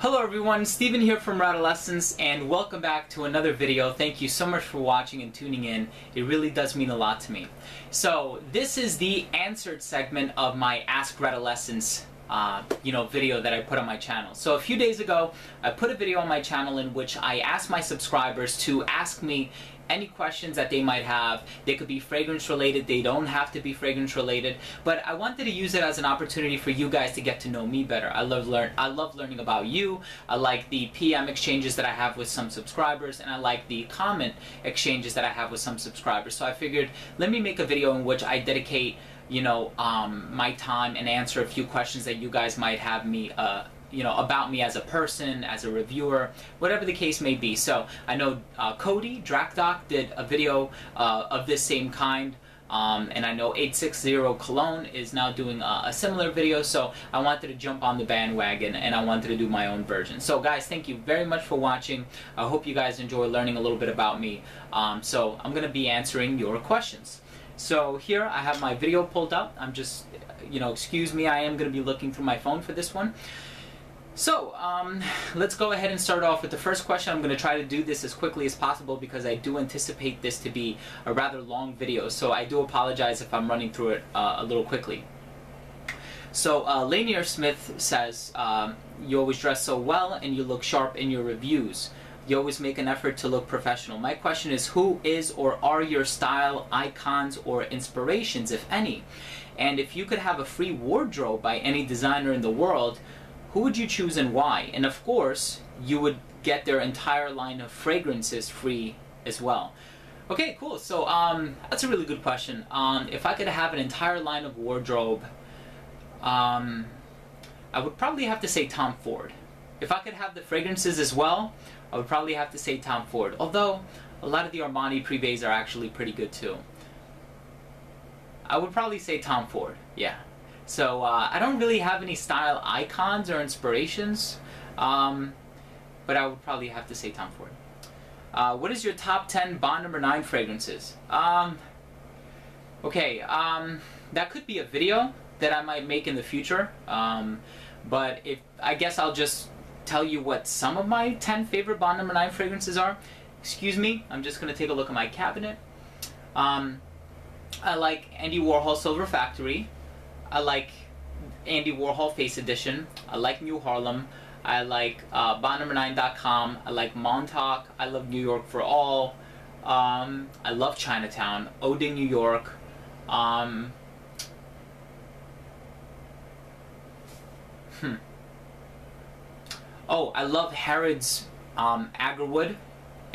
Hello everyone, Steven here from Redolessence, and welcome back to another video. Thank you so much for watching and tuning in. It really does mean a lot to me. So this is the answered segment of my Ask Redolessence video that I put on my channel. So a few days ago, I put a video on my channel in which I asked my subscribers to ask me any questions that they might have. They could be fragrance related, they don't have to be fragrance related, but I wanted to use it as an opportunity for you guys to get to know me better. I love learning about you. I like the PM exchanges that I have with some subscribers, and I like the comment exchanges that I have with some subscribers. So I figured, let me make a video in which I dedicate my time and answer a few questions that you guys might have me about me as a person, as a reviewer, whatever the case may be. So I know Cody Drakdoc did a video of this same kind, and I know 860 Cologne is now doing a similar video, so I wanted to jump on the bandwagon and I wanted to do my own version. So guys, thank you very much for watching. I hope you guys enjoy learning a little bit about me. So I'm going to be answering your questions. So here I have my video pulled up. I'm just, excuse me, I am going to be looking through my phone for this one. So, let's go ahead and start off with the first question. I'm going to try to do this as quickly as possible because I do anticipate this to be a rather long video. So I do apologize if I'm running through it a little quickly. So, Lanier Smith says, you always dress so well and you look sharp in your reviews. You always make an effort to look professional. My question is, who is or are your style icons or inspirations, if any? And if you could have a free wardrobe by any designer in the world, who would you choose and why? And of course, you would get their entire line of fragrances free as well. Okay, cool. So that's a really good question. If I could have an entire line of wardrobe, I would probably have to say Tom Ford. If I could have the fragrances as well, I would probably have to say Tom Ford. Although, a lot of the Armani Prebays are actually pretty good too. I would probably say Tom Ford, yeah. So I don't really have any style icons or inspirations, but I would probably have to say Tom Ford. What is your top 10 Bond No. 9 fragrances? Okay, that could be a video that I might make in the future, but I guess I'll just tell you what some of my 10 favorite Bond No. 9 fragrances are. Excuse me, I'm just going to take a look at my cabinet. I like Andy Warhol Silver Factory. I like Andy Warhol Face Edition. I like New Harlem. I like bondno9.com. I like Montauk. I love New York for All. I love Chinatown. Ode New York. Oh, I love Harrods Agarwood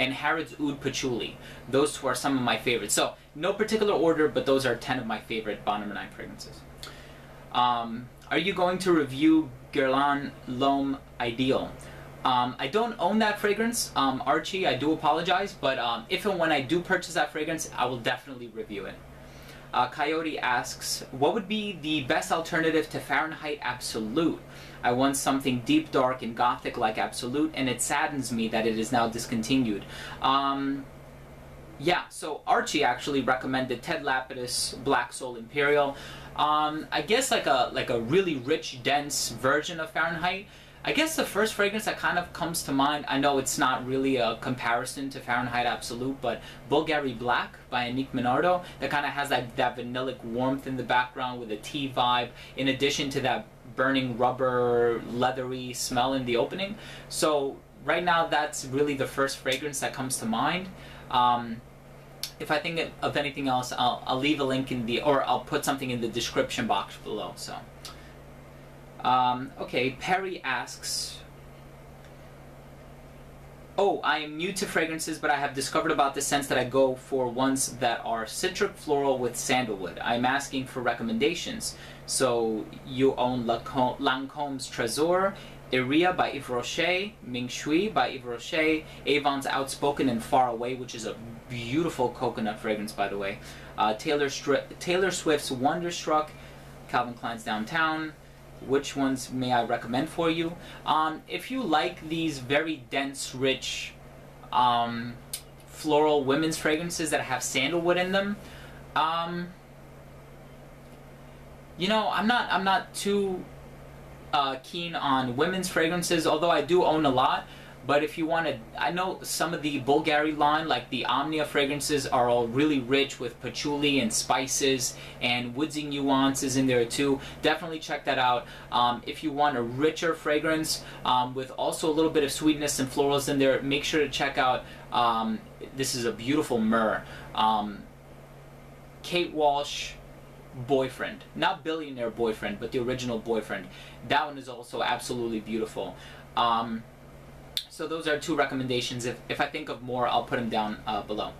and Harrods Oud Patchouli. Those two are some of my favorites. So, no particular order, but those are 10 of my favorite Bond No. 9 fragrances. Are you going to review Guerlain L'Homme Ideal? I don't own that fragrance, Archie, I do apologize, but if and when I do purchase that fragrance, I will definitely review it. Coyote asks, what would be the best alternative to Fahrenheit Absolute? I want something deep, dark, and gothic like Absolute, and it saddens me that it is now discontinued. Yeah, so Archie actually recommended Ted Lapidus Black Soul Imperial. I guess like a really rich, dense version of Fahrenheit. I guess the first fragrance that kind of comes to mind, I know it's not really a comparison to Fahrenheit Absolute, but Bulgari Black by Annick Minardo, that kind of has that vanillic warmth in the background with a tea vibe, in addition to that burning rubber, leathery smell in the opening. So right now, that's really the first fragrance that comes to mind. If I think of anything else, I'll leave a link or I'll put something in the description box below. So, okay, Perry asks, oh, I am new to fragrances, but I have discovered about the scents that I go for ones that are citric floral with sandalwood. I'm asking for recommendations. So, you own Lancome's Trésor, Iria by Yves Rocher, Ming Shui by Yves Rocher, Avon's Outspoken and Far Away, which is a beautiful coconut fragrance, by the way, Taylor Swift's Wonderstruck, Calvin Klein's Downtown. Which ones may I recommend for you? If you like these very dense, rich, floral women's fragrances that have sandalwood in them, I'm not too keen on women's fragrances, although I do own a lot. But if you want to, I know some of the Bulgari line, like the Omnia fragrances, are all really rich with patchouli and spices and woodsy nuances in there too. Definitely check that out. If you want a richer fragrance with also a little bit of sweetness and florals in there, make sure to check out, this is a beautiful myrrh. Kate Walsh Boyfriend. Not Billionaire Boyfriend, but the original Boyfriend. That one is also absolutely beautiful. So those are 2 recommendations. If I think of more, I'll put them down below.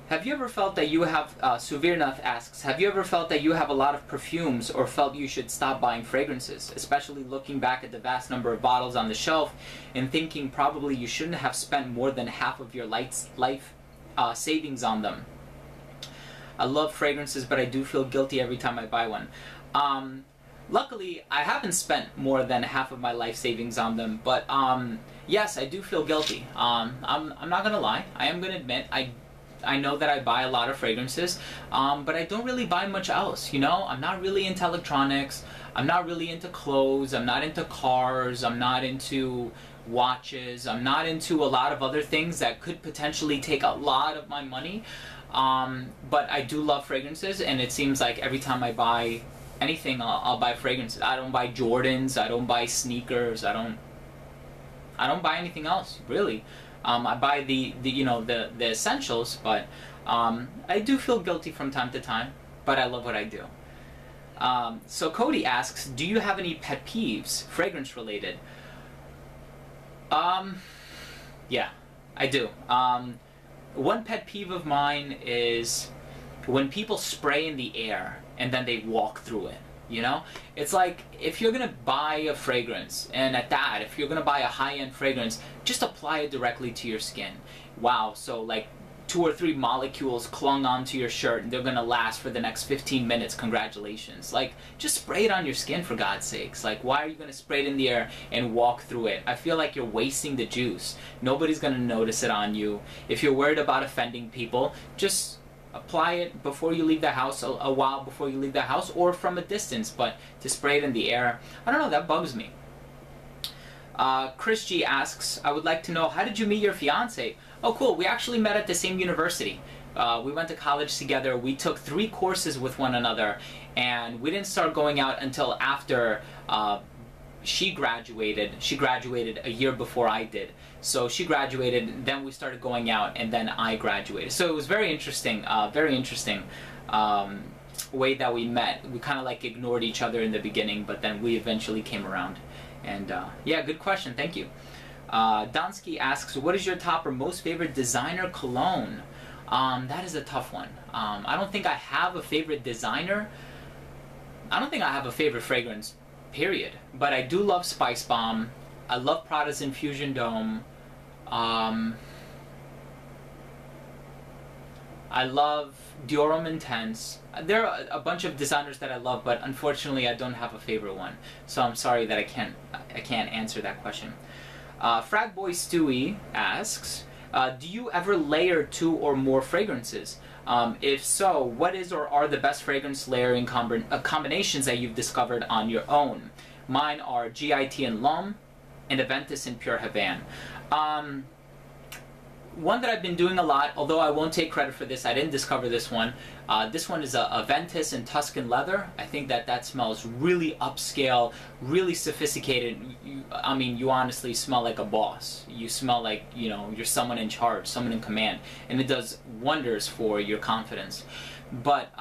Have you ever felt that you have, Suvirnath asks, have you ever felt that you have a lot of perfumes or felt you should stop buying fragrances, especially looking back at the vast number of bottles on the shelf and thinking probably you shouldn't have spent more than half of your life savings on them? I love fragrances, but I do feel guilty every time I buy one. Luckily, I haven't spent more than half of my life savings on them, but yes, I do feel guilty. I'm not gonna lie. I am gonna admit I know that I buy a lot of fragrances, but I don't really buy much else. You know, I'm not really into electronics. I'm not really into clothes. I'm not into cars. I'm not into watches. I'm not into a lot of other things that could potentially take a lot of my money. But I do love fragrances, and it seems like every time I buy anything, I'll buy fragrances. I don't buy Jordans. I don't buy sneakers. I don't buy anything else really. I buy the essentials, but I do feel guilty from time to time. But I love what I do. So Cody asks, do you have any pet peeves, fragrance related? Yeah, I do. One pet peeve of mine is when people spray in the air and then they walk through it, you know? It's like, if you're gonna buy a fragrance, and at that, if you're gonna buy a high-end fragrance, just apply it directly to your skin. Wow, so like 2 or 3 molecules clung onto your shirt and they're gonna last for the next 15 minutes, congratulations. Like, just spray it on your skin for God's sakes. Like, why are you gonna spray it in the air and walk through it? I feel like you're wasting the juice. Nobody's gonna notice it on you. If you're worried about offending people, just apply it before you leave the house, a while before you leave the house, or from a distance, but to spray it in the air, I don't know, that bugs me. Chris G asks, I would like to know, how did you meet your fiance? Oh cool, we actually met at the same university. We went to college together, we took 3 courses with one another, and we didn't start going out until after she graduated. She graduated a year before I did. So she graduated, then we started going out, and then I graduated. So it was very interesting way that we met. We kind of like ignored each other in the beginning, but then we eventually came around. And yeah, good question, thank you. Donsky asks, what is your top or most favorite designer cologne? That is a tough one. I don't think I have a favorite designer. I don't think I have a favorite fragrance, period. But I do love Spice Bomb. I love Prada's Infusion Dome. I love Dior Homme Intense. There are a bunch of designers that I love, but unfortunately I don't have a favorite one. So I'm sorry that I can't answer that question. Fragboy Stewie asks, do you ever layer 2 or more fragrances? If so, what is or are the best fragrance layering combinations that you've discovered on your own? Mine are GIT and L'Homme, and Aventus and Pure Havane. One that I've been doing a lot, although I won't take credit for this, I didn't discover this one. This one is a Aventus and Tuscan Leather. I think that smells really upscale, really sophisticated. I mean, you honestly smell like a boss. You smell like, you know, you're someone in charge, someone in command, and it does wonders for your confidence. But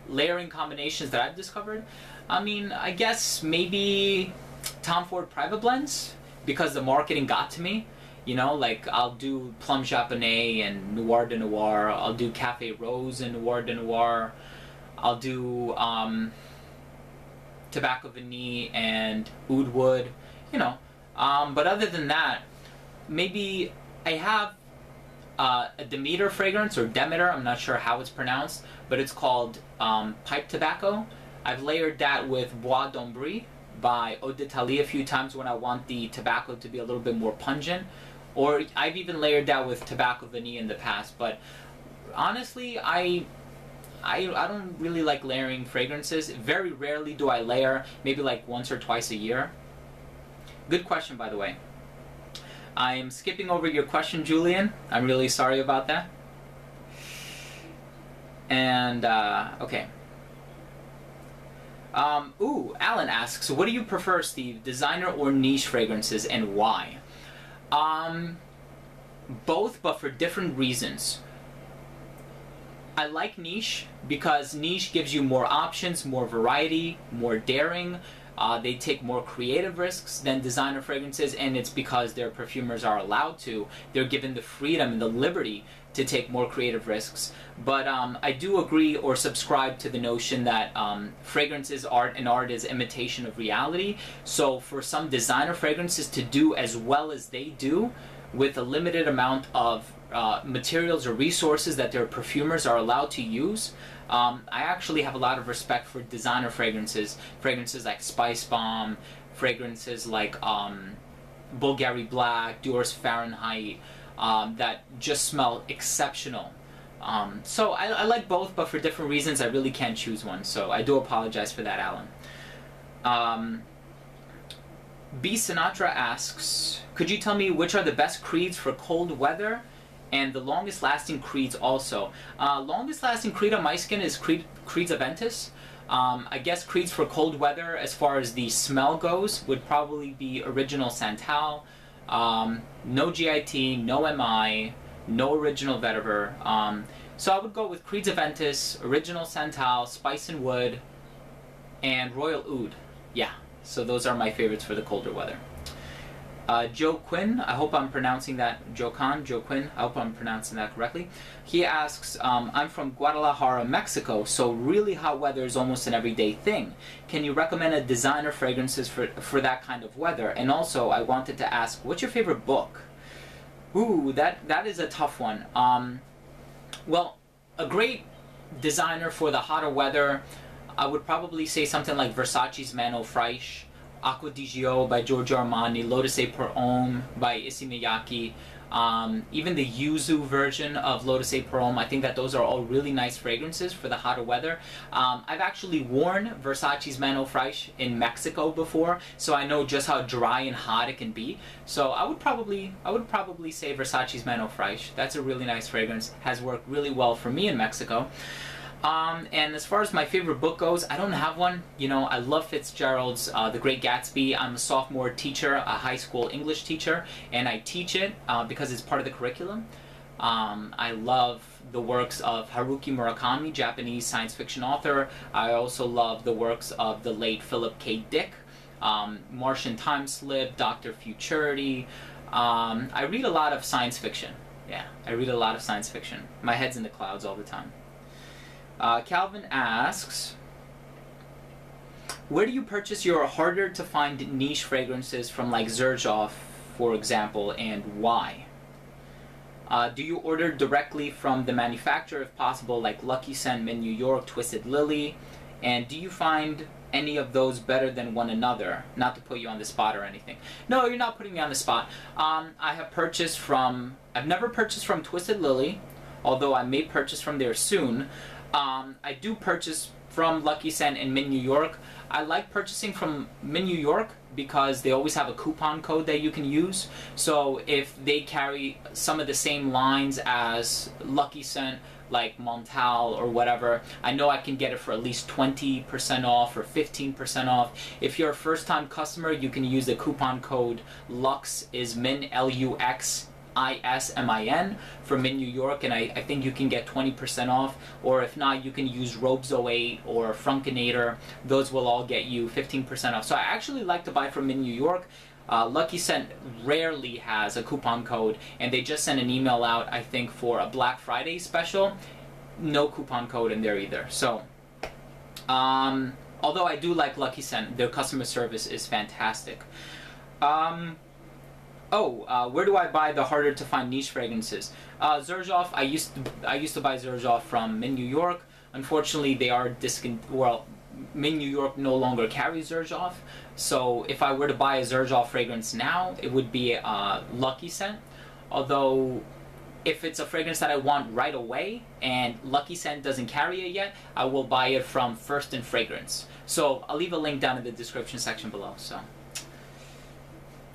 layering combinations that I've discovered, I mean, I guess maybe Tom Ford Private Blends, because the marketing got to me. You know, like I'll do Plum Japonais and Noir de Noir. I'll do Cafe Rose and Noir de Noir. I'll do Tobacco Vanille and Oud Wood. You know, but other than that, maybe I have a Demeter fragrance, or Demeter. I'm not sure how it's pronounced, but it's called Pipe Tobacco. I've layered that with Bois d'Ombry by Eau d'Italie a few times when I want the tobacco to be a little bit more pungent. Or I've even layered that with Tobacco Vanille in the past. But honestly, I don't really like layering fragrances. Very rarely do I layer, maybe like once or twice a year. Good question, by the way. I'm skipping over your question, Julian. I'm really sorry about that. And, okay. Alan asks, what do you prefer, Steve, designer or niche fragrances, and why? Both, but for different reasons. I like niche because niche gives you more options, more variety, more daring. They take more creative risks than designer fragrances, and it's because their perfumers are allowed to. They're given the freedom and the liberty to take more creative risks. But I do agree or subscribe to the notion that fragrance is art and art is imitation of reality. So for some designer fragrances to do as well as they do with a limited amount of materials or resources that their perfumers are allowed to use, I actually have a lot of respect for designer fragrances. Fragrances like Spice Bomb, fragrances like Bulgari Black, Dior's Fahrenheit, that just smell exceptional. So I like both, but for different reasons. I really can't choose one, so I do apologize for that, Alan. B. Sinatra asks, could you tell me which are the best creeds for cold weather and the longest lasting creeds also? Longest lasting creed on my skin is Creeds Aventus. I guess creeds for cold weather as far as the smell goes would probably be Original Santal, no GIT, no MI, no Original Vetiver. So I would go with Creeds Aventus, Original Santal, Spice and Wood, and Royal Oud. Yeah, so those are my favorites for the colder weather. Joe Quinn, I hope I'm pronouncing that, Joe Quinn, I hope I'm pronouncing that correctly. He asks, I'm from Guadalajara, Mexico, so really hot weather is almost an everyday thing. Can you recommend a designer fragrances for that kind of weather? And also, I wanted to ask, what's your favorite book? Ooh, that is a tough one. Well, a great designer for the hotter weather, I would probably say something like Versace's Mano Fraiche, Acqua di Gio by Giorgio Armani, Lotus et Per Homme by Issey Miyake, even the Yuzu version of Lotus et Per Homme. I think that those are all really nice fragrances for the hotter weather. I've actually worn Versace's Mano Fraiche in Mexico before, so I know just how dry and hot it can be. So I would probably say Versace's Mano Fraiche. That's a really nice fragrance. Has worked really well for me in Mexico. And as far as my favorite book goes, I don't have one. You know, I love Fitzgerald's The Great Gatsby. I'm a sophomore teacher, a high school English teacher, and I teach it because it's part of the curriculum. I love the works of Haruki Murakami, Japanese science fiction author. I also love the works of the late Philip K. Dick, Martian Time Slip, Dr. Futurity. I read a lot of science fiction. Yeah, I read a lot of science fiction. My head's in the clouds all the time. Calvin asks, where do you purchase your harder to find niche fragrances from, like Xerjoff, for example, and why? Do you order directly from the manufacturer if possible, like LuckyScent, Mint New York, Twisted Lily? And do you find any of those better than one another? Not to put you on the spot or anything. No, you're not putting me on the spot. I've never purchased from Twisted Lily, although I may purchase from there soon. I do purchase from LuckyScent and Mint New York. I like purchasing from Mint New York because they always have a coupon code that you can use. So if they carry some of the same lines as LuckyScent, like Montal or whatever, I know I can get it for at least 20% off or 15% off. If you're a first-time customer, you can use the coupon code LUXISMIN, LUXISMIN for Mint New York, and I think you can get 20% off. Or if not, you can use Robes08 or Frunkinator. Those will all get you 15% off. So I actually like to buy from Mint New York. LuckyScent rarely has a coupon code, and they just sent an email out, I think, for a Black Friday special. No coupon code in there either. So, although I do like LuckyScent, their customer service is fantastic. Where do I buy the harder to find niche fragrances? Xerjoff, I used to buy Xerjoff from Mint New York. Unfortunately, they are Mint New York no longer carries Xerjoff. So if I were to buy a Xerjoff fragrance now, it would be LuckyScent. Although, if it's a fragrance that I want right away and LuckyScent doesn't carry it yet, I will buy it from First in Fragrance. So I'll leave a link down in the description section below. So.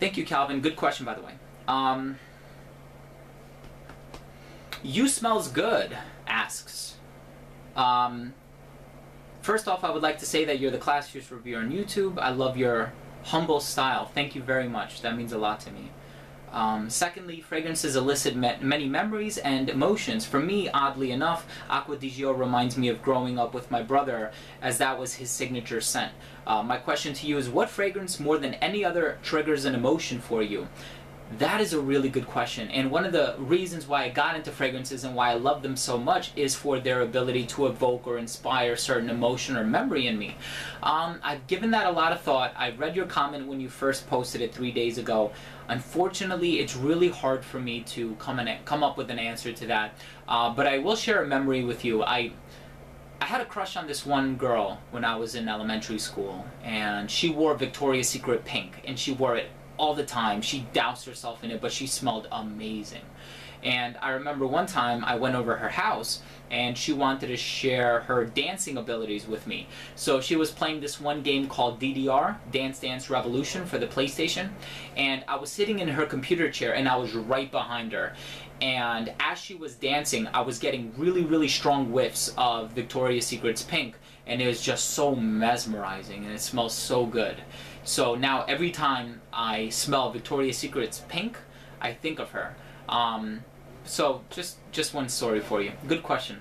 Thank you, Calvin. Good question, by the way. You Smells Good asks, first off, I would like to say that you're the classiest reviewer on YouTube. I love your humble style. Thank you very much. That means a lot to me. Secondly, fragrances elicit many memories and emotions. For me, oddly enough, Acqua di Gio reminds me of growing up with my brother, as that was his signature scent. My question to you is, what fragrance more than any other triggers an emotion for you? That is a really good question, and one of the reasons why I got into fragrances and why I love them so much is for their ability to evoke or inspire certain emotion or memory in me. I've given that a lot of thought. I read your comment when you first posted it 3 days ago. Unfortunately, it's really hard for me to come up with an answer to that, but I will share a memory with you. I had a crush on this one girl when I was in elementary school, and she wore Victoria's Secret pink, and she wore it all the time. She doused herself in it, but she smelled amazing. And I remember one time I went over her house and she wanted to share her dancing abilities with me. So she was playing this one game called DDR, Dance Dance Revolution, for the PlayStation, and I was sitting in her computer chair and I was right behind her. And as she was dancing, I was getting really strong whiffs of Victoria's Secret's pink, and it was just so mesmerizing and it smells so good. So now every time I smell Victoria's Secret's pink, I think of her. So just one story for you. Good question.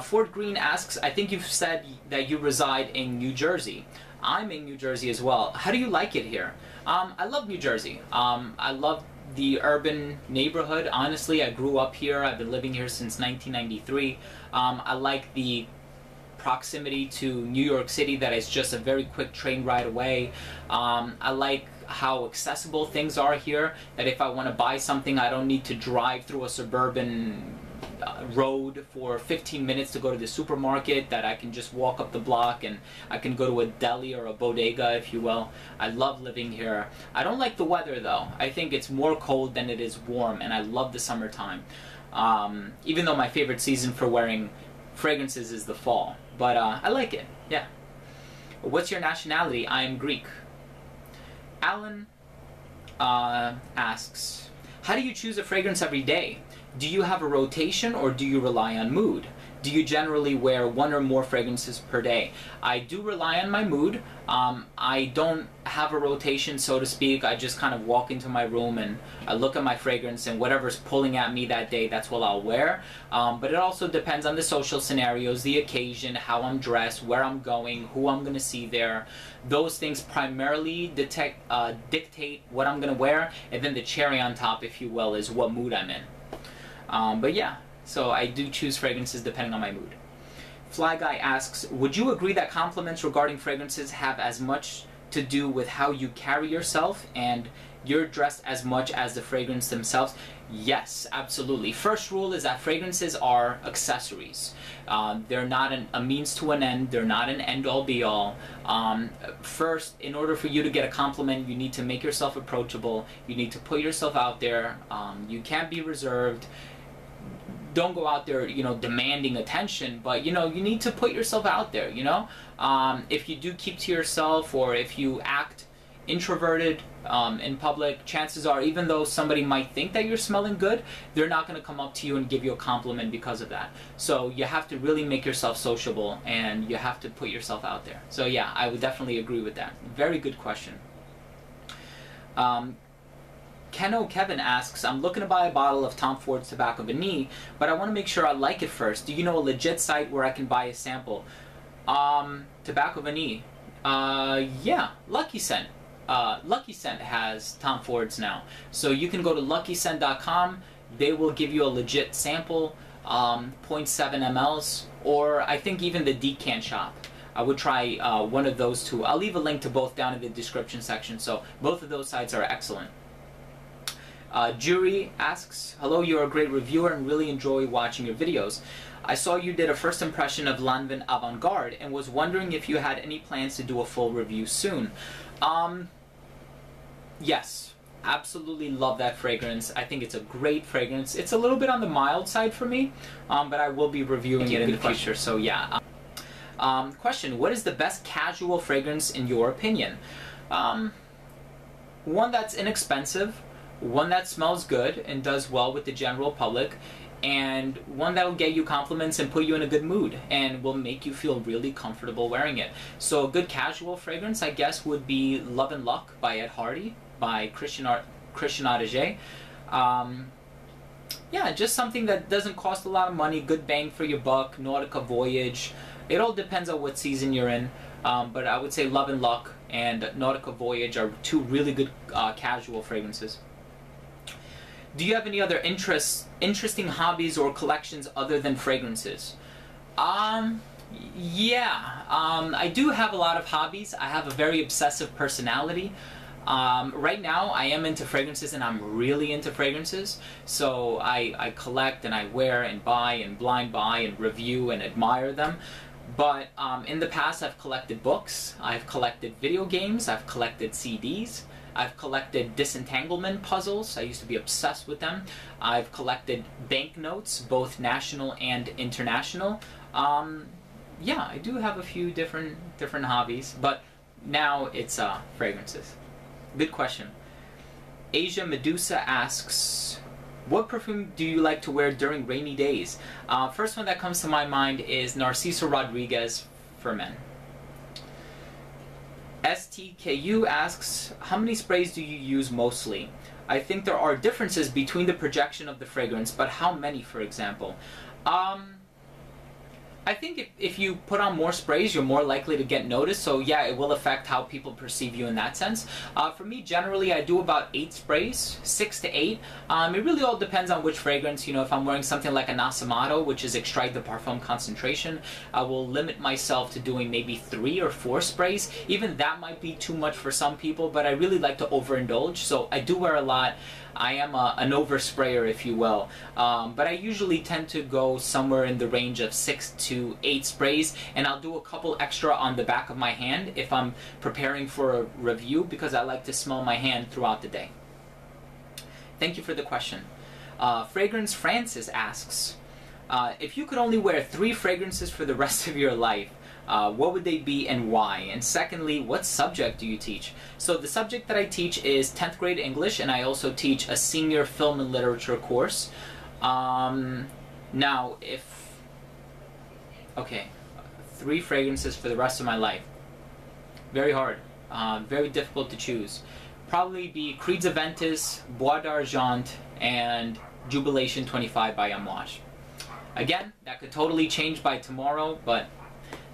Ford Green asks, I think you've said that you reside in New Jersey. I'm in New Jersey as well. How do you like it here? I love New Jersey. I love the urban neighborhood. Honestly, I grew up here. I've been living here since 1993. I like the proximity to New York City, that is just a very quick train ride away. I like how accessible things are here, that if I want to buy something, I don't need to drive through a suburban road for 15 minutes to go to the supermarket, that I can just walk up the block and I can go to a deli or a bodega, if you will. I love living here. I don't like the weather though. I think it's more cold than it is warm, and I love the summertime. Even though my favorite season for wearing fragrances is the fall. But I like it, yeah. What's your nationality? I am Greek. Alan asks, how do you choose a fragrance every day? Do you have a rotation or do you rely on mood? Do you generally wear one or more fragrances per day? I do rely on my mood. I don't have a rotation, so to speak. I just kind of walk into my room and I look at my fragrance, and whatever's pulling at me that day, that's what I'll wear. But it also depends on the social scenarios, the occasion, how I'm dressed, where I'm going, who I'm going to see there. Those things primarily dictate what I'm going to wear, and then the cherry on top, if you will, is what mood I'm in. But yeah. So I do choose fragrances depending on my mood. Fly Guy asks, would you agree that compliments regarding fragrances have as much to do with how you carry yourself and you're dressed as much as the fragrance themselves? Yes, absolutely. First rule is that fragrances are accessories. They're not a means to an end. They're not an end-all be-all. First, in order for you to get a compliment, you need to make yourself approachable. You need to put yourself out there. You can't be reserved. Don't go out there, you know, demanding attention, but, you know, you need to put yourself out there, you know? If you do keep to yourself, or if you act introverted in public, chances are, even though somebody might think that you're smelling good, they're not going to come up to you and give you a compliment because of that. So you have to really make yourself sociable, and you have to put yourself out there. So yeah, I would definitely agree with that. Very good question. Kevin asks, I'm looking to buy a bottle of Tom Ford's Tobacco Vanille, but I want to make sure I like it first. Do you know a legit site where I can buy a sample? Tobacco Vanille. Yeah, LuckyScent. LuckyScent has Tom Ford's now. So you can go to LuckyScent.com. They will give you a legit sample, 0.7 mLs, or I think even the Decant Shop. I would try one of those two. I'll leave a link to both down in the description section, so both of those sites are excellent. Jury asks, hello, you're a great reviewer and really enjoy watching your videos. I saw you did a first impression of Lanvin Avant-Garde and was wondering if you had any plans to do a full review soon. Yes, absolutely love that fragrance. I think it's a great fragrance. It's a little bit on the mild side for me, but I will be reviewing it in the future, so yeah. Question, what is the best casual fragrance in your opinion? one that's inexpensive, one that smells good and does well with the general public, and one that will get you compliments and put you in a good mood and will make you feel really comfortable wearing it. So a good casual fragrance, I guess, would be Love and Luck by Ed Hardy, by Christian Audigier. Yeah, just something that doesn't cost a lot of money, good bang for your buck. Nautica Voyage. It all depends on what season you're in, but I would say Love and Luck and Nautica Voyage are two really good casual fragrances. Do you have any other interesting hobbies or collections other than fragrances? Yeah, I do have a lot of hobbies. I have a very obsessive personality. Right now I am into fragrances, and I'm really into fragrances. So I collect and I wear and buy and blind buy and review and admire them. But in the past I've collected books, I've collected video games, I've collected CDs. I've collected disentanglement puzzles. I used to be obsessed with them. I've collected banknotes, both national and international. Yeah, I do have a few different hobbies, but now it's fragrances. Good question. Asia Medusa asks, what perfume do you like to wear during rainy days? First one that comes to my mind is Narciso Rodriguez for men. STKU asks, how many sprays do you use mostly? I think there are differences between the projection of the fragrance, but how many, for example? I think if you put on more sprays, you're more likely to get noticed, so yeah, it will affect how people perceive you in that sense. For me, generally, I do about 8 sprays, 6 to 8. It really all depends on which fragrance. You know, if I'm wearing something like a Nasamato, which is Extrait de Parfum concentration, I will limit myself to doing maybe 3 or 4 sprays. Even that might be too much for some people, but I really like to overindulge, so I do wear a lot. I am an oversprayer, if you will, but I usually tend to go somewhere in the range of 6 to 8 sprays, and I'll do a couple extra on the back of my hand if I'm preparing for a review, because I like to smell my hand throughout the day. Thank you for the question. Fragrance Francis asks, if you could only wear 3 fragrances for the rest of your life, what would they be and why? And secondly, what subject do you teach? So the subject that I teach is 10th grade English, and I also teach a senior film and literature course. Now, okay, 3 fragrances for the rest of my life. Very hard, very difficult to choose. Probably be Creeds Aventus, Bois d'Argent, and Jubilation 25 by Amouage. Again, that could totally change by tomorrow, but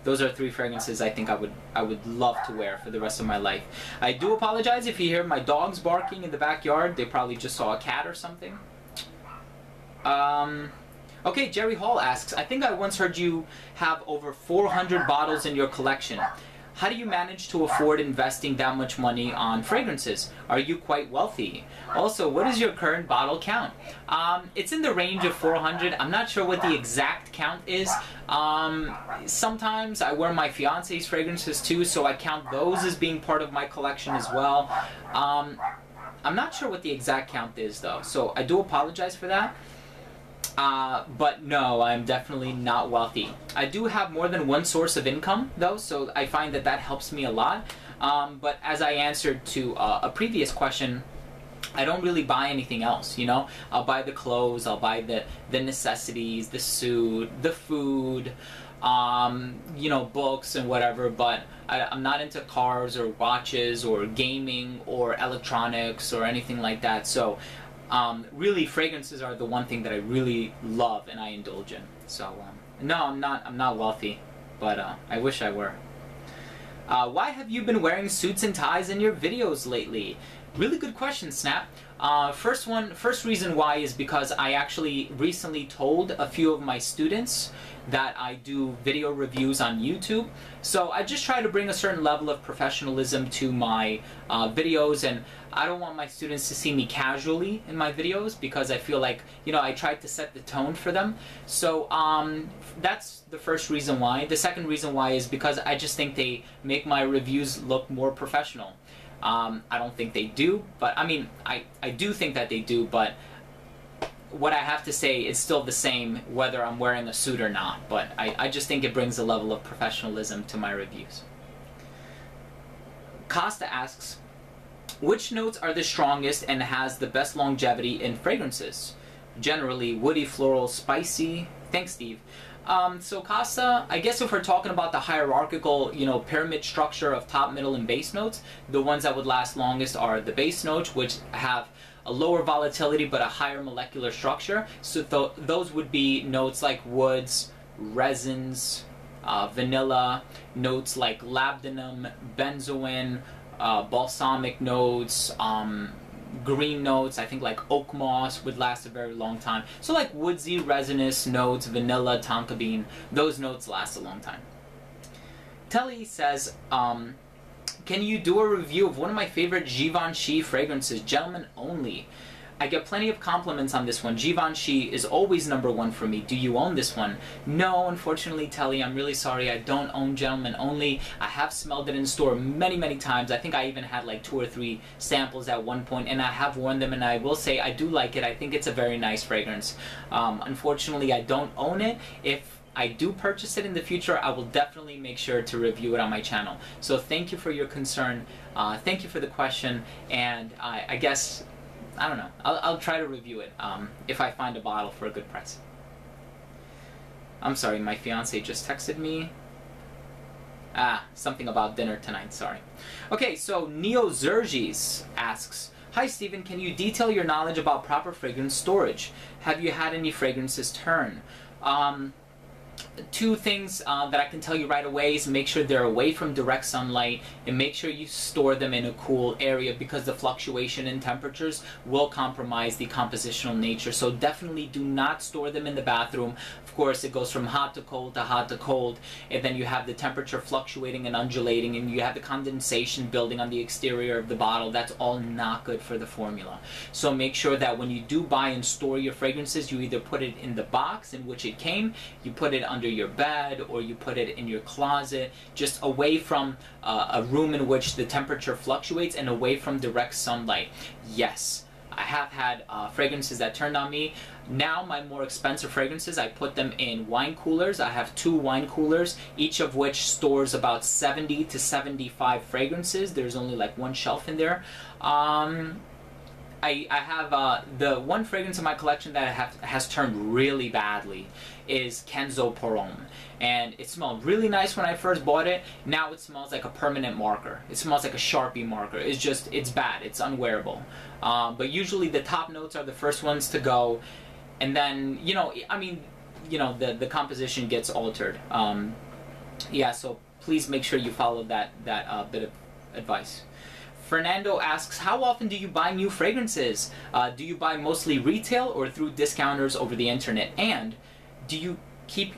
those are 3 fragrances I think I would love to wear for the rest of my life. I do apologize if you hear my dogs barking in the backyard. They probably just saw a cat or something. Okay, Jerry Hall asks, I think I once heard you have over 400 bottles in your collection. How do you manage to afford investing that much money on fragrances? Are you quite wealthy? Also, what is your current bottle count? It's in the range of 400. I'm not sure what the exact count is. Sometimes I wear my fiance's fragrances too, so I count those as being part of my collection as well. I'm not sure what the exact count is though, so I do apologize for that. But no, I'm definitely not wealthy. I do have more than one source of income though, so I find that that helps me a lot. But as I answered to a previous question, I don't really buy anything else, you know? I'll buy the clothes, I'll buy the necessities, the suit, the food, you know, books and whatever, but I'm not into cars or watches or gaming or electronics or anything like that. So really, fragrances are the one thing that I really love and I indulge in. So no, I'm not wealthy, but I wish I were. Why have you been wearing suits and ties in your videos lately? Really good question, Snap. First reason why is because I actually recently told a few of my students that I do video reviews on YouTube. So I just try to bring a certain level of professionalism to my videos, and I don't want my students to see me casually in my videos because I feel like, you know, I tried to set the tone for them. So that's the first reason why. The second reason why is because I just think they make my reviews look more professional. I don't think they do, but I mean, I do think that they do, but what I have to say is still the same whether I'm wearing a suit or not, but I just think it brings a level of professionalism to my reviews. Costa asks, Which notes are the strongest and has the best longevity in fragrances? Generally, woody, floral, spicy. Thanks, Steve. So Casa, I guess if we're talking about the hierarchical, pyramid structure of top, middle, and base notes, the ones that would last longest are the base notes, which have a lower volatility but a higher molecular structure. So those would be notes like woods, resins, vanilla, notes like labdanum, benzoin, balsamic notes, green notes, I think like oak moss would last a very long time. So like woodsy, resinous notes, vanilla, tonka bean, those notes last a long time. Telly says, can you do a review of one of my favorite Givenchy fragrances, gentlemen only? I get plenty of compliments on this one. Givenchy is always #1 for me. Do you own this one? No, unfortunately, Telly, I'm really sorry. I don't own Gentlemen Only. I have smelled it in store many, many times. I think I even had like 2 or 3 samples at one point, and I have worn them, and I will say I do like it. I think it's a very nice fragrance. Unfortunately, I don't own it. If I do purchase it in the future, I will definitely make sure to review it on my channel. So thank you for your concern. Thank you for the question, and I guess, I don't know, I'll try to review it if I find a bottle for a good price. I'm sorry, my fiance just texted me. Something about dinner tonight, sorry. Okay, so Neo Zergis asks, hi Stephen, can you detail your knowledge about proper fragrance storage? Have you had any fragrances turn? 2 things that I can tell you right away is make sure they're away from direct sunlight, and make sure you store them in a cool area, because the fluctuation in temperatures will compromise the compositional nature. So definitely do not store them in the bathroom. Of course, it goes from hot to cold to hot to cold, and then you have the temperature fluctuating and undulating, and you have the condensation building on the exterior of the bottle. That's all not good for the formula. So make sure that when you do buy and store your fragrances, you either put it in the box in which it came, you put it under your bed, or you put it in your closet, just away from a room in which the temperature fluctuates and away from direct sunlight. Yes, I have had fragrances that turned on me. Now my more expensive fragrances, I put them in wine coolers. I have 2 wine coolers, each of which stores about 70 to 75 fragrances. There's only like 1 shelf in there. I have the one fragrance in my collection that has turned really badly is Kenzo Porom, and it smelled really nice when I first bought it. Now it smells like a permanent marker. It smells like a Sharpie marker. It's bad. It's unwearable. But usually the top notes are the first ones to go, and then the composition gets altered. Yeah, so please make sure you follow that bit of advice. Fernando asks, how often do you buy new fragrances? Do you buy mostly retail or through discounters over the internet? And do you keep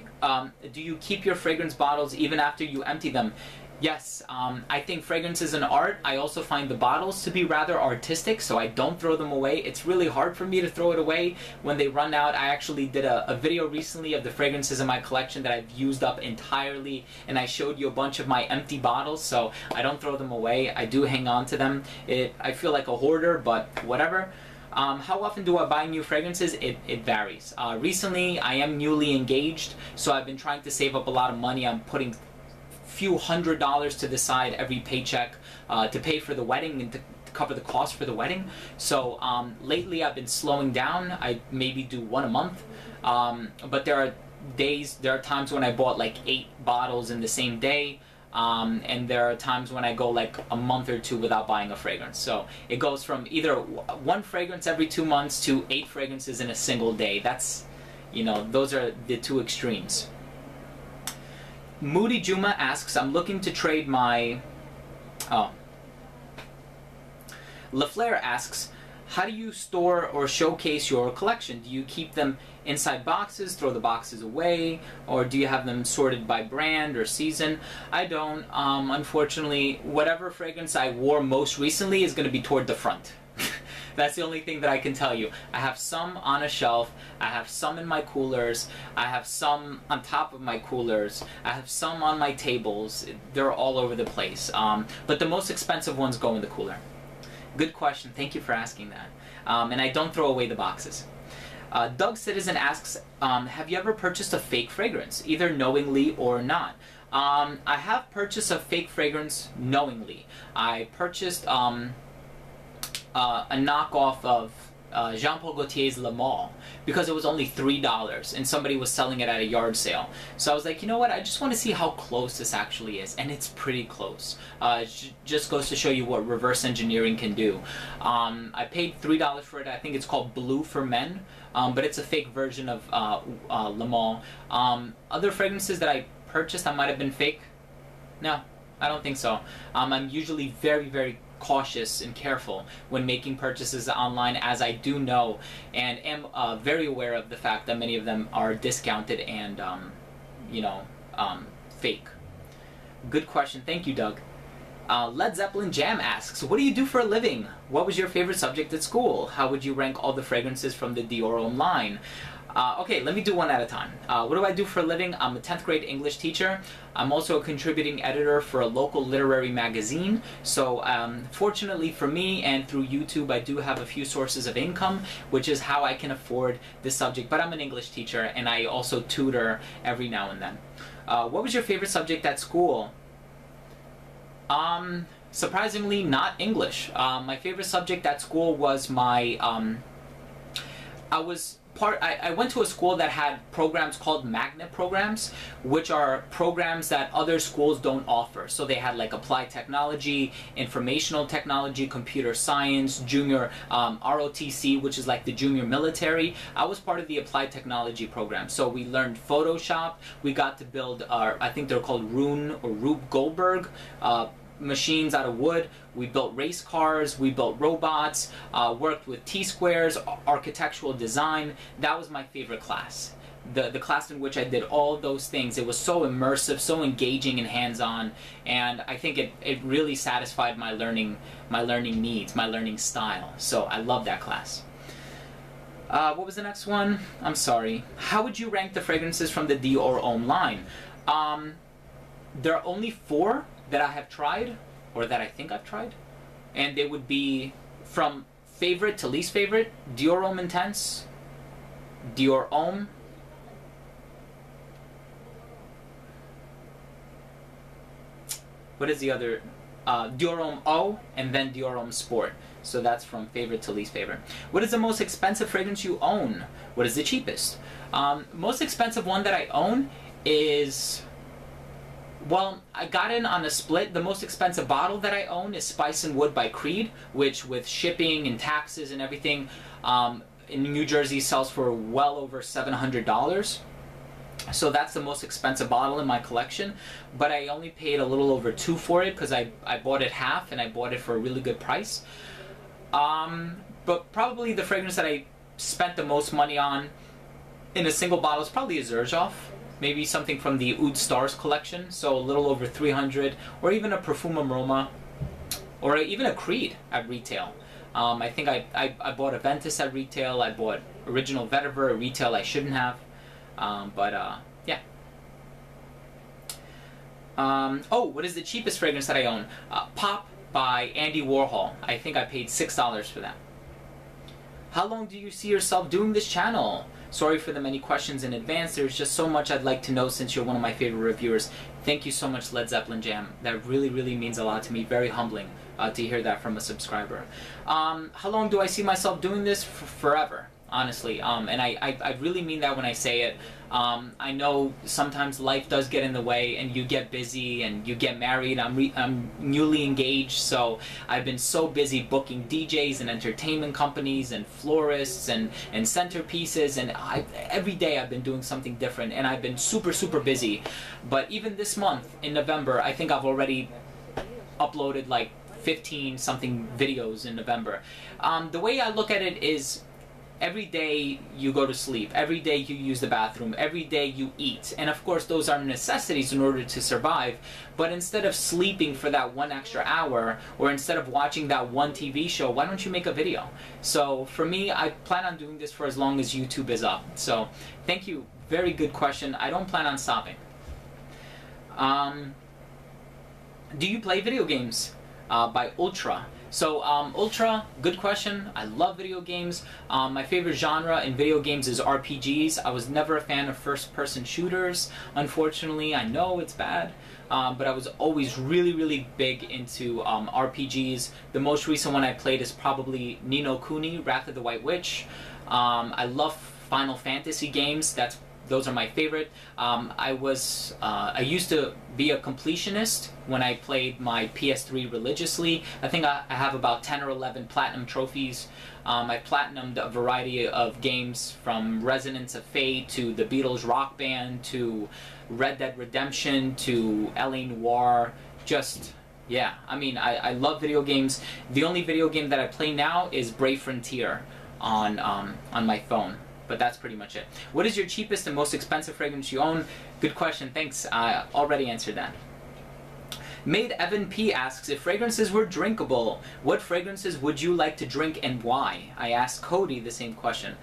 your fragrance bottles even after you empty them? Yes, I think fragrance is an art. I also find the bottles to be rather artistic, so I don't throw them away. It's really hard for me to throw it away when they run out. I actually did a video recently of the fragrances in my collection that I've used up entirely, and I showed you a bunch of my empty bottles, so I don't throw them away. I do hang on to them. I feel like a hoarder, but whatever. How often do I buy new fragrances? It varies. Recently, I am newly engaged, so I've been trying to save up a lot of money. I'm putting few $100s to the side every paycheck to pay for the wedding and to cover the cost for the wedding. So lately I've been slowing down. I maybe do 1 a month, but there are times when I bought like 8 bottles in the same day, and there are times when I go like a month or 2 without buying a fragrance. So it goes from either 1 fragrance every 2 months to 8 fragrances in a single day. That's, those are the 2 extremes. Moody Juma asks, I'm looking to trade my... LaFleur asks, how do you store or showcase your collection? Do you keep them inside boxes, throw the boxes away, or do you have them sorted by brand or season? I don't. Unfortunately, whatever fragrance I wore most recently is going to be toward the front. That's the only thing that I can tell you. I have some on a shelf, I have some in my coolers, I have some on top of my coolers, I have some on my tables. They're all over the place. But the most expensive ones go in the cooler. Good question, thank you for asking that. And I don't throw away the boxes. Doug Citizen asks, have you ever purchased a fake fragrance, either knowingly or not? I have purchased a fake fragrance knowingly. I purchased a knockoff of Jean Paul Gaultier's Le Male because it was only $3 and somebody was selling it at a yard sale. So I was like, you know what, I just want to see how close this actually is, and it's pretty close. It just goes to show you what reverse engineering can do. I paid $3 for it. I think it's called Blue for Men, but it's a fake version of Le Male. Other fragrances that I purchased that might have been fake? No, I don't think so. I'm usually very, very cautious and careful when making purchases online, as I do know and am very aware of the fact that many of them are discounted and you know, fake. Good question. Thank you, Doug. Led Zeppelin Jam asks, what do you do for a living? What was your favorite subject at school? How would you rank all the fragrances from the Dior line? Okay, let me do one at a time. What do I do for a living? I'm a 10th grade English teacher. I'm also a contributing editor for a local literary magazine. So fortunately for me and through YouTube, I do have a few sources of income, which is how I can afford this subject. But I'm an English teacher and I also tutor every now and then. What was your favorite subject at school? Surprisingly, not English. My favorite subject at school was my, I went to a school that had programs called magnet programs, which are programs that other schools don't offer. So they had like applied technology, informational technology, computer science, junior ROTC, which is like the junior military. I was part of the applied technology program. So we learned Photoshop. We got to build I think they're called Rube Goldberg machines out of wood. We built race cars, we built robots, worked with T-squares, architectural design. That was my favorite class. The class in which I did all of those things. It was so immersive, so engaging and hands-on, and I think it really satisfied my learning needs, my learning style. So I love that class. What was the next one? I'm sorry. How would you rank the fragrances from the Dior line? There are only 4 that I have tried, or that I think I've tried, and they would be from favorite to least favorite: Dior Homme Intense, Dior Homme, what is the other? Dior Homme Eau, and then Dior Homme Sport. So that's from favorite to least favorite. What is the most expensive fragrance you own? What is the cheapest? Most expensive one that I own is, well, I got in on a split. The most expensive bottle that I own is Spice and Wood by Creed, which with shipping and taxes and everything in New Jersey sells for well over $700. So that's the most expensive bottle in my collection, but I only paid a little over $2 for it because I bought it half and I bought it for a really good price. But probably the fragrance that I spent the most money on in a single bottle is probably a Xerjoff. Maybe something from the Oud Stars collection, so a little over 300, or even a Parfum Aroma, or even a Creed at retail. I think I bought a Ventus at retail. I bought Original Vetiver at retail. I shouldn't have, yeah. Oh, what is the cheapest fragrance that I own? Pop by Andy Warhol. I think I paid $6 for that. How long do you see yourself doing this channel? Sorry for the many questions in advance. There's just so much I'd like to know since you're one of my favorite reviewers. Thank you so much, Led Zeppelin Jam. That really, really means a lot to me. Very humbling to hear that from a subscriber. How long do I see myself doing this? Forever, honestly. And I really mean that when I say it. I know sometimes life does get in the way and you get busy and you get married. I'm newly engaged, so I've been so busy booking DJs and entertainment companies and florists and centerpieces, and every day I've been doing something different, and I've been super, super busy. But even this month, in November, I think I've already uploaded like 15 something videos in November. The way I look at it is, every day you go to sleep, every day you use the bathroom, every day you eat. And of course those are necessities in order to survive. But instead of sleeping for that 1 extra hour, or instead of watching that one TV show, why don't you make a video? So for me, I plan on doing this for as long as YouTube is up. So thank you. Very good question. I don't plan on stopping. Do you play video games? By Ultra. So, Ultra, good question. I love video games. My favorite genre in video games is RPGs. I was never a fan of first-person shooters, unfortunately. I know it's bad, but I was always really, really big into RPGs. The most recent one I played is probably Ni no Kuni, Wrath of the White Witch. I love Final Fantasy games. Those are my favorite. I used to be a completionist when I played my PS3 religiously. I think I have about 10 or 11 platinum trophies. I platinumed a variety of games from Resonance of Fate to the Beatles Rock Band to Red Dead Redemption to LA Noire. Just, yeah, I mean, I love video games. The only video game that I play now is Brave Frontier on my phone. But that's pretty much it. What is your cheapest and most expensive fragrance you own? Good question, thanks. I already answered that. Made Evan P asks, if fragrances were drinkable, what fragrances would you like to drink and why? I asked Cody the same question.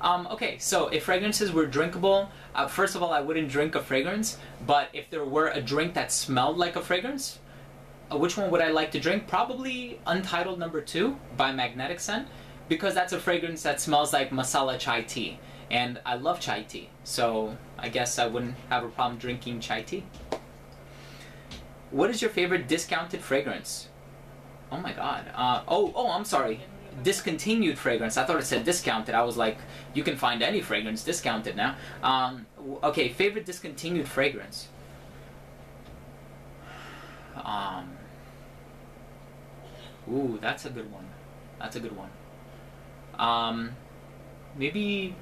Okay, so if fragrances were drinkable, first of all, I wouldn't drink a fragrance, but if there were a drink that smelled like a fragrance, which one would I like to drink? Probably Untitled No. 2 by Magnetic Scent, because that's a fragrance that smells like masala chai tea, and I love chai tea, so I guess I wouldn't have a problem drinking chai tea. What is your favorite discounted fragrance? Oh my god. I'm sorry. Discontinued fragrance. I thought it said discounted. I was like, you can find any fragrance discounted now. Okay, favorite discontinued fragrance. Ooh, that's a good one. That's a good one. Maybe...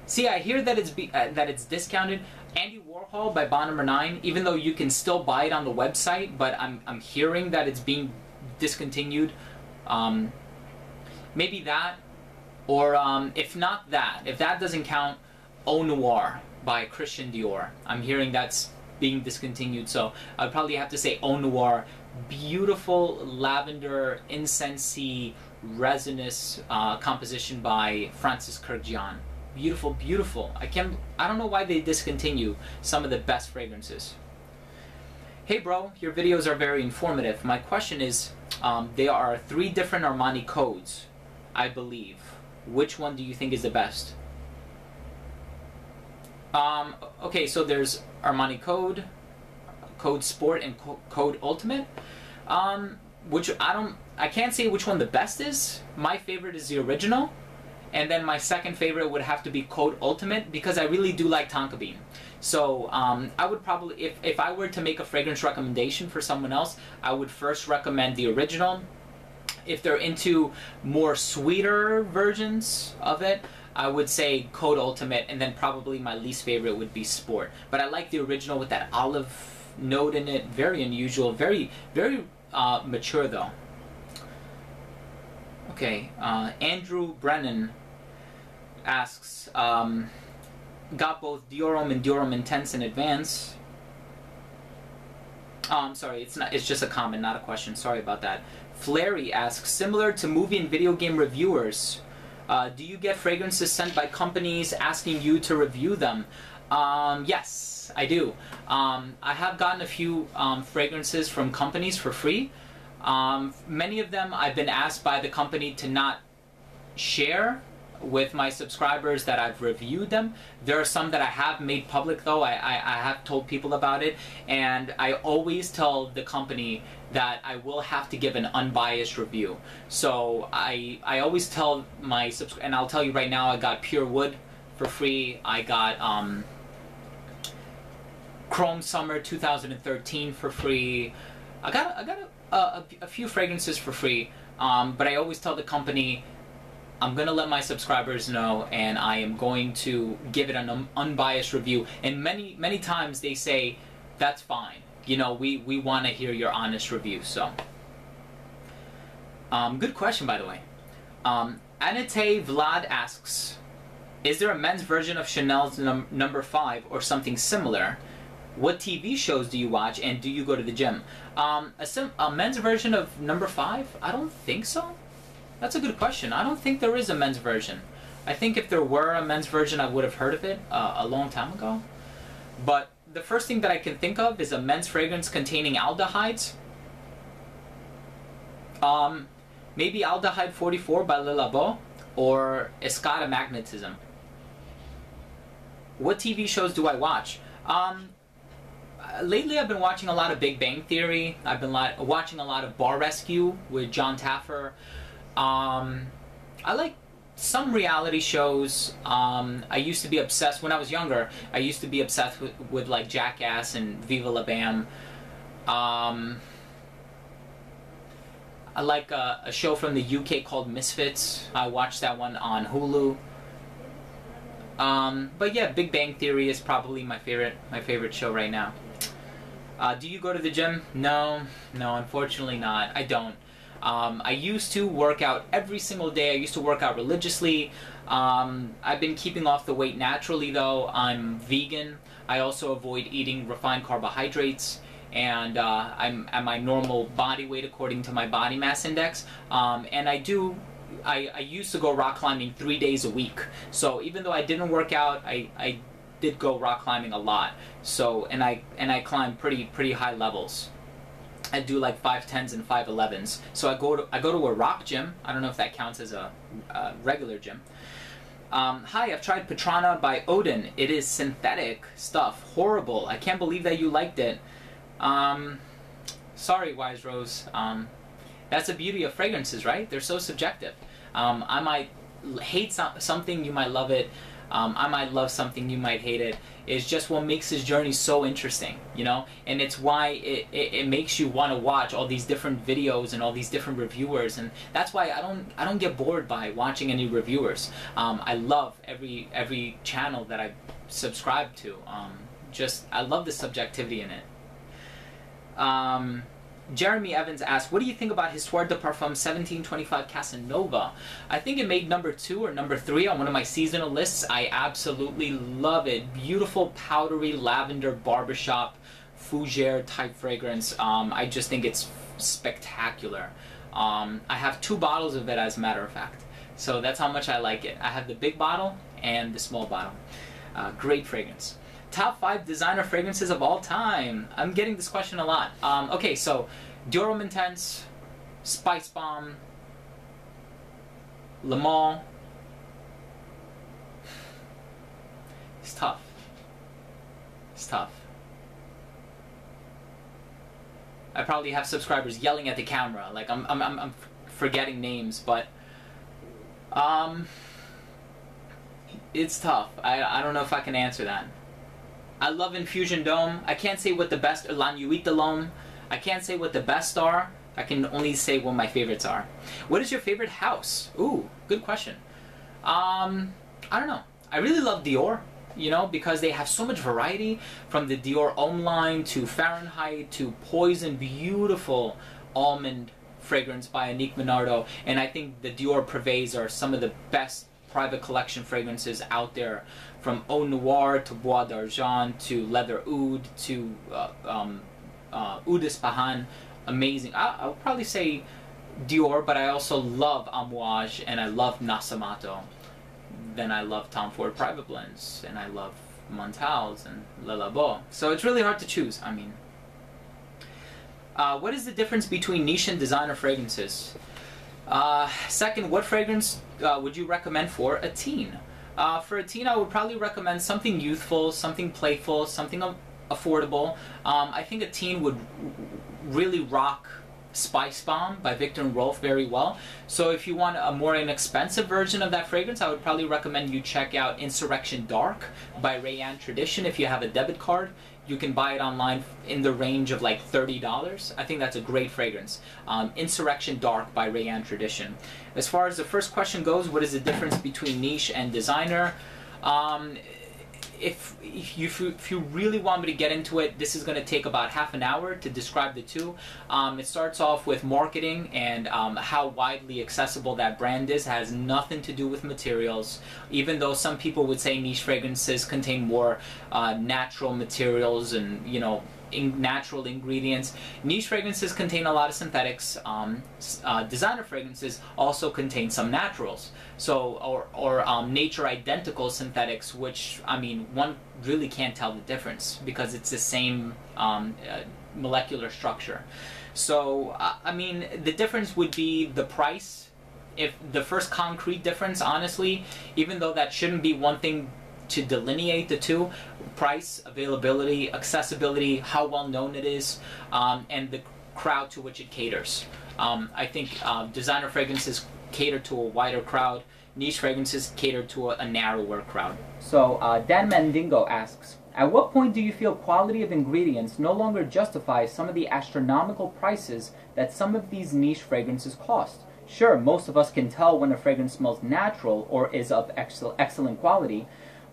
see, I hear that it's discounted. Andy Warhol by Bond No. 9, even though you can still buy it on the website, but I'm hearing that it's being discontinued. Maybe that, or if not that, if that doesn't count, Eau Noire by Christian Dior. I'm hearing that's being discontinued, so I'd probably have to say Eau Noire. Beautiful lavender, incensey, resinous composition by Francis Kurkdjian. Beautiful, beautiful. I don't know why they discontinue some of the best fragrances. Hey bro, your videos are very informative. My question is, there are 3 different Armani codes, I believe. Which one do you think is the best? Okay, so there's Armani Code, Code Sport, and Code Ultimate. Which I can't say which one the best is. My favorite is the original, and then my second favorite would have to be Code Ultimate, because I really do like tonka bean. So I would probably, if I were to make a fragrance recommendation for someone else, I would first recommend the original. If they're into more sweeter versions of it, I would say Code Ultimate, and then probably my least favorite would be Sport. But I like the original with that olive note in it. Very unusual, very, very mature though. Okay, Andrew Brennan asks, got both Dior Homme and Dior Homme Intense in advance. I'm sorry, it's just a comment, not a question. Sorry about that. Flary asks, similar to movie and video game reviewers, do you get fragrances sent by companies asking you to review them? Yes, I do. I have gotten a few fragrances from companies for free. Many of them I've been asked by the company to not share with my subscribers that I've reviewed them. There are some that I have made public though. I have told people about it, and I always tell the company that I will have to give an unbiased review. So I always tell my subscribers, and I'll tell you right now, I got Pure Wood for free. I got Chrome Summer 2013 for free. I got a few fragrances for free, but I always tell the company I'm gonna let my subscribers know, and I am going to give it an unbiased review. And many times they say, that's fine. You know, we want to hear your honest review. So, good question, by the way. Anate Vlad asks, is there a men's version of Chanel's number 5 or something similar? What TV shows do you watch, and do you go to the gym? A men's version of number 5? I don't think so. That's a good question. I don't think there is a men's version. I think if there were a men's version, I would have heard of it a long time ago. But the first thing that I can think of is a men's fragrance containing aldehydes. Maybe Aldehyde 44 by Le Labo, or Escada Magnetism. What TV shows do I watch? Lately I've been watching a lot of Big Bang Theory. I've been watching a lot of Bar Rescue with John Taffer. I like some reality shows. I used to be obsessed, when I was younger, I used to be obsessed with like Jackass and Viva La Bam. I like a show from the UK called Misfits. I watched that one on Hulu. But yeah, Big Bang Theory is probably my favorite show right now. Do you go to the gym? No, unfortunately not. I don't. I used to work out every single day. I used to work out religiously. I've been keeping off the weight naturally though. I'm vegan. I also avoid eating refined carbohydrates. And I'm at my normal body weight according to my body mass index. And I used to go rock climbing 3 days a week. So even though I didn't work out, I did go rock climbing a lot. So and I climb pretty high levels. I do like 5'10s and 5'11s. So I go to a rock gym. I don't know if that counts as a regular gym. Hi, I've tried Patrana by Odin. It is synthetic stuff. Horrible. I can't believe that you liked it. Sorry, Wise Rose. That's the beauty of fragrances, right? They're so subjective. I might hate something, you might love it. I might love something, you might hate it. It's just what makes this journey so interesting, you know? And it's why it makes you want to watch all these different videos and all these different reviewers, and that's why I don't get bored by watching any reviewers. I love every channel that I subscribe to. I love the subjectivity in it. Jeremy Evans asked, what do you think about Histoire de Parfum 1725 Casanova? I think it made number 2 or number 3 on one of my seasonal lists. I absolutely love it. Beautiful powdery lavender barbershop fougere type fragrance. I just think it's spectacular. I have 2 bottles of it, as a matter of fact. So that's how much I like it. I have the big bottle and the small bottle. Great fragrance. Top 5 designer fragrances of all time. I'm getting this question a lot. Okay, so Dior Homme Intense, Spice Bomb, Le Mans. It's tough. It's tough. I probably have subscribers yelling at the camera, like I'm forgetting names, but it's tough. I don't know if I can answer that. I love Infusion Dome. I can't say what the best, La Nuit de l'Homme. I can't say what the best are. I can only say what my favorites are. What is your favorite house? Ooh, good question. I don't know. I really love Dior, you know, because they have so much variety, from the Dior Homme line to Fahrenheit to Poison, beautiful almond fragrance by Annick Minardo. And I think the Dior Privés are some of the best private collection fragrances out there, from Eau Noire to Bois d'Argent to Leather Oud to Oud d'Ispahan. Amazing. I'll probably say Dior, but I also love Amouage and I love Nasamato. Then I love Tom Ford Private Blends and I love Montals and Le Labo. So it's really hard to choose. I mean, what is the difference between niche and designer fragrances? Second, what fragrance would you recommend for a teen? For a teen, I would probably recommend something youthful, something playful, something affordable. I think a teen would really rock Spice Bomb by Viktor and Rolf very well. So if you want a more inexpensive version of that fragrance, I would probably recommend you check out Insurrection Dark by Rayanne Tradition. If you have a debit card, you can buy it online in the range of like $30. I think that's a great fragrance. Insurrection Dark by Rayanne Tradition. As far as the first question goes, what is the difference between niche and designer? If you really want me to get into it, this is going to take about half an hour to describe the two. It starts off with marketing and how widely accessible that brand is. It has nothing to do with materials, even though some people would say niche fragrances contain more natural materials and, you know, natural ingredients. Niche fragrances contain a lot of synthetics. Designer fragrances also contain some naturals. So, or nature identical synthetics, which, I mean, one really can't tell the difference because it's the same molecular structure. So, I mean, the difference would be the price. If the first concrete difference, honestly, even though that shouldn't be one thing to delineate the two: price, availability, accessibility, how well known it is, and the crowd to which it caters. I think designer fragrances cater to a wider crowd. Niche fragrances cater to a narrower crowd. So Dan Mandingo asks, at what point do you feel quality of ingredients no longer justifies some of the astronomical prices that some of these niche fragrances cost? Sure, most of us can tell when a fragrance smells natural or is of excellent quality,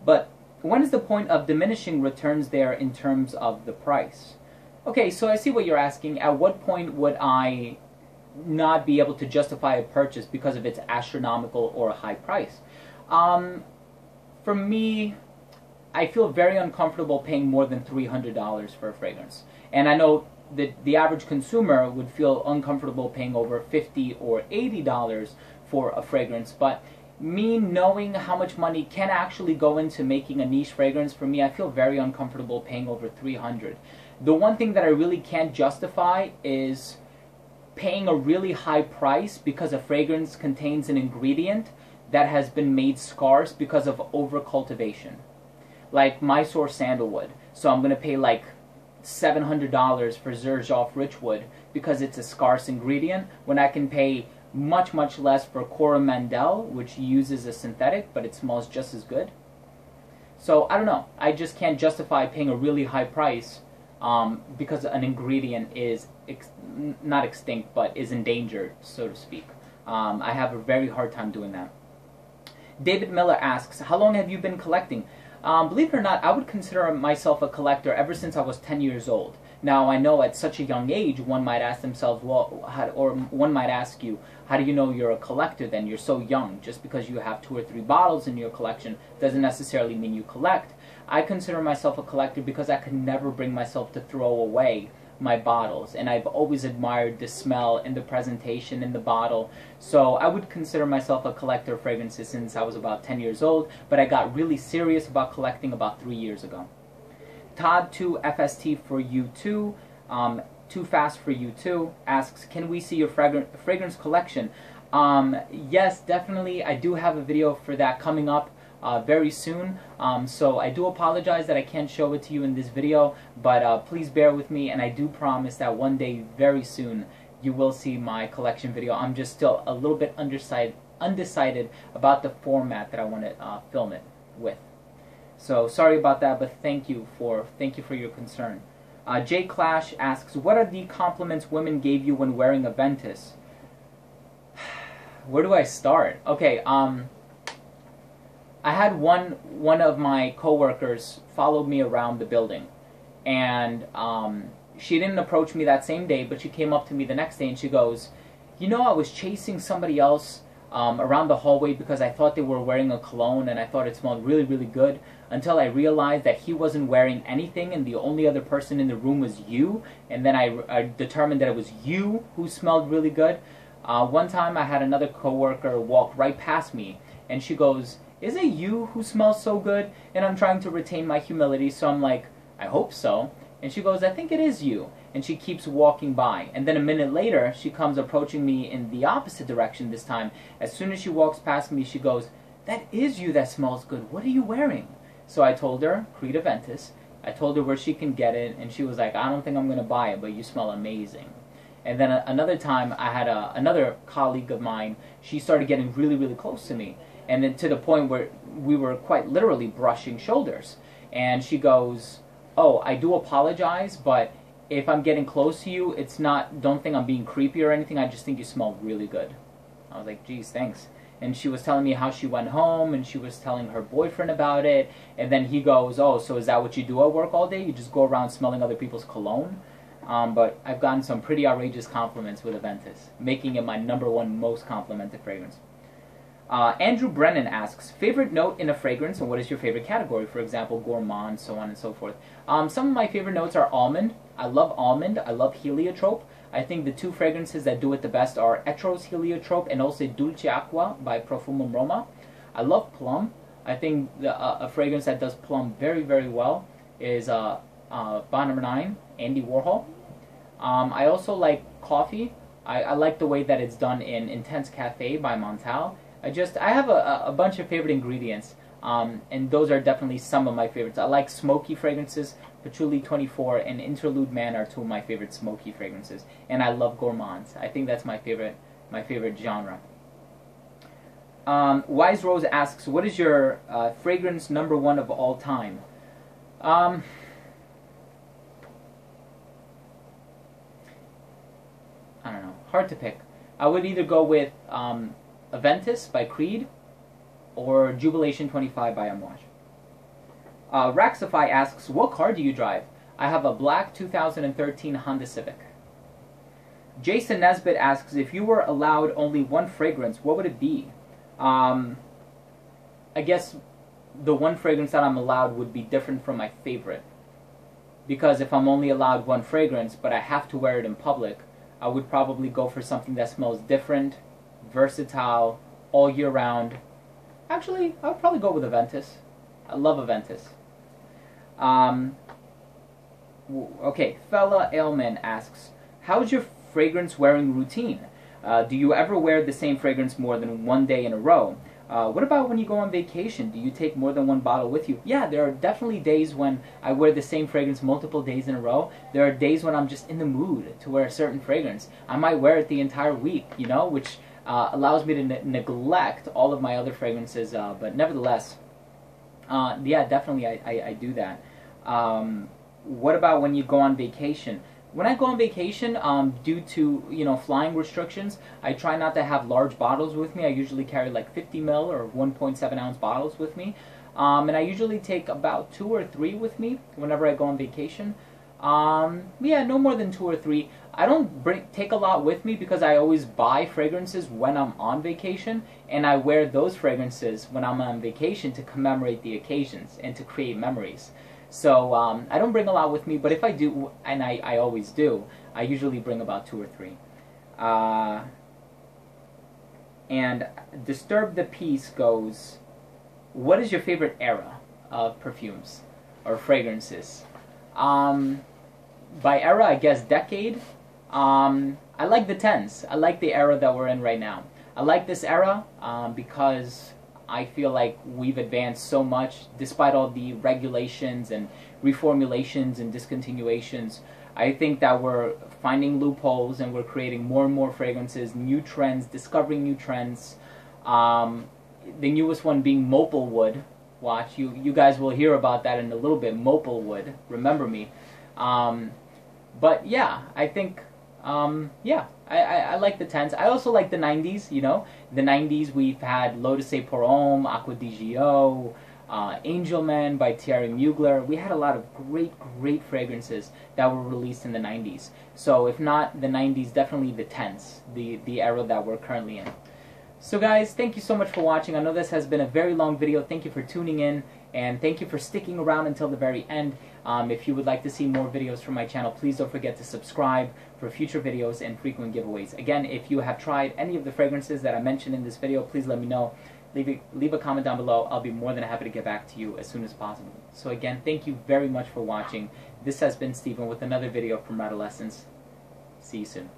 but when is the point of diminishing returns there in terms of the price? Okay, so I see what you're asking. At what point would I not be able to justify a purchase because of its astronomical or high price? For me, I feel very uncomfortable paying more than $300 for a fragrance. And I know that the average consumer would feel uncomfortable paying over $50 or $80 for a fragrance, but me knowing how much money can actually go into making a niche fragrance, for me, I feel very uncomfortable paying over $300. The one thing that I really can't justify is paying a really high price because a fragrance contains an ingredient that has been made scarce because of over-cultivation. Like Mysore sandalwood. So I'm going to pay like $700 for Xerjoff Richwood because it's a scarce ingredient, when I can pay much, much less for Coromandel, which uses a synthetic, but it smells just as good. So, I don't know. I just can't justify paying a really high price because an ingredient is not extinct, but is endangered, so to speak. I have a very hard time doing that. David Miller asks, how long have you been collecting? Believe it or not, I would consider myself a collector ever since I was 10 years old. Now, I know at such a young age, one might ask themselves, well, or one might ask you, how do you know you're a collector then? You're so young. Just because you have 2 or 3 bottles in your collection doesn't necessarily mean you collect. I consider myself a collector because I could never bring myself to throw away my bottles, and I've always admired the smell and the presentation in the bottle. So I would consider myself a collector of fragrances since I was about 10 years old, but I got really serious about collecting about 3 years ago. Todd2FST for you too, Too Fast for you too, asks, can we see your fragrance collection? Yes, definitely. I do have a video for that coming up very soon, so I do apologize that I can't show it to you in this video, but please bear with me, and I do promise that one day, very soon, you will see my collection video. I'm just still a little bit undecided about the format that I want to film it with. So sorry about that, but thank you for your concern. Jay Clash asks, what are the compliments women gave you when wearing a Ventus? Where do I start? Okay, I had one of my coworkers follow me around the building, and she didn't approach me that same day, but she came up to me the next day and she goes, you know, I was chasing somebody else around the hallway because I thought they were wearing a cologne and I thought it smelled really, really good, until I realized that he wasn't wearing anything and the only other person in the room was you, and then I determined that it was you who smelled really good. One time I had another coworker walk right past me and she goes, is it you who smells so good? And I'm trying to retain my humility, so I'm like, I hope so. And she goes, I think it is you. And she keeps walking by. And then a minute later, she comes approaching me in the opposite direction this time. As soon as she walks past me, she goes, that is you that smells good. What are you wearing? So I told her, Creed Aventus. I told her where she can get it, and she was like, I don't think I'm going to buy it, but you smell amazing. And then another time, I had another colleague of mine. She started getting really, really close to me. And then to the point where we were quite literally brushing shoulders. And she goes, oh, I do apologize, but if I'm getting close to you, it's not, don't think I'm being creepy or anything, I just think you smell really good. I was like, geez, thanks. And she was telling me how she went home, and she was telling her boyfriend about it. And then he goes, oh, so is that what you do at work all day? You just go around smelling other people's cologne? But I've gotten some pretty outrageous compliments with Aventus, making it my #1 most complimented fragrance. Andrew Brennan asks, favorite note in a fragrance and what is your favorite category? For example, gourmand, so on and so forth. Some of my favorite notes are almond. I love almond. I love heliotrope. I think the two fragrances that do it the best are Etros Heliotrope and also Dulce Aqua by Profumum Roma. I love plum. I think a fragrance that does plum very, very well is Bond Number 9, Andy Warhol. I also like coffee. I like the way that it's done in Intense Cafe by Montal. I have a bunch of favorite ingredients, and those are definitely some of my favorites. I like smoky fragrances. Patchouli 24 and Interlude Man are two of my favorite smoky fragrances, and I love gourmands. I think that's my favorite genre. Wise Rose asks, what is your fragrance #1 of all time? I don't know. Hard to pick. I would either go with Aventus by Creed or Jubilation 25 by Amouage. Raxify asks, what car do you drive? I have a black 2013 Honda Civic. Jason Nesbitt asks, if you were allowed only one fragrance, what would it be? I guess the one fragrance that I'm allowed would be different from my favorite. Because if I'm only allowed one fragrance, but I have to wear it in public, I would probably go for something that smells different, versatile, all year round. Actually, I would probably go with Aventus. I love Aventus. Okay, Fella Ailman asks, how's your fragrance wearing routine? Do you ever wear the same fragrance more than one day in a row? What about when you go on vacation? Do you take more than one bottle with you? Yeah, there are definitely days when I wear the same fragrance multiple days in a row. There are days when I'm just in the mood to wear a certain fragrance. I might wear it the entire week, you know, which allows me to neglect all of my other fragrances, but nevertheless, yeah, definitely I do that. What about when you go on vacation? When I go on vacation, due to flying restrictions, I try not to have large bottles with me. I usually carry like 50 ml or 1.7 ounce bottles with me, and I usually take about 2 or 3 with me whenever I go on vacation. Yeah, no more than 2 or 3. I don't take a lot with me because I always buy fragrances when I'm on vacation, and I wear those fragrances when I'm on vacation to commemorate the occasions and to create memories. So I don't bring a lot with me, but if I do, and I always do, I usually bring about 2 or 3. And Disturb the Peace goes, what is your favorite era of perfumes or fragrances? By era, I guess decade. I like the 10s. I like the era that we're in right now. I like this era because I feel like we've advanced so much despite all the regulations and reformulations and discontinuations. I think that we're finding loopholes and we're creating more and more fragrances, new trends, discovering new trends. The newest one being Maple Wood. Watch, you guys will hear about that in a little bit. Maple Wood, remember me. But yeah, I think, yeah, I like the 10s. I also like the 90s, you know. The 90s, we've had Lotus et Pour Homme, Aqua di Gio, Angel Man by Thierry Mugler. We had a lot of great fragrances that were released in the 90s. So if not the 90s, definitely the 10s, the era that we're currently in. So guys, thank you so much for watching. I know this has been a very long video. Thank you for tuning in, and thank you for sticking around until the very end. If you would like to see more videos from my channel, please don't forget to subscribe for future videos and frequent giveaways. Again, if you have tried any of the fragrances that I mentioned in this video, please let me know. Leave a comment down below. I'll be more than happy to get back to you as soon as possible. So again, thank you very much for watching. This has been Steven with another video from Redolessence. See you soon.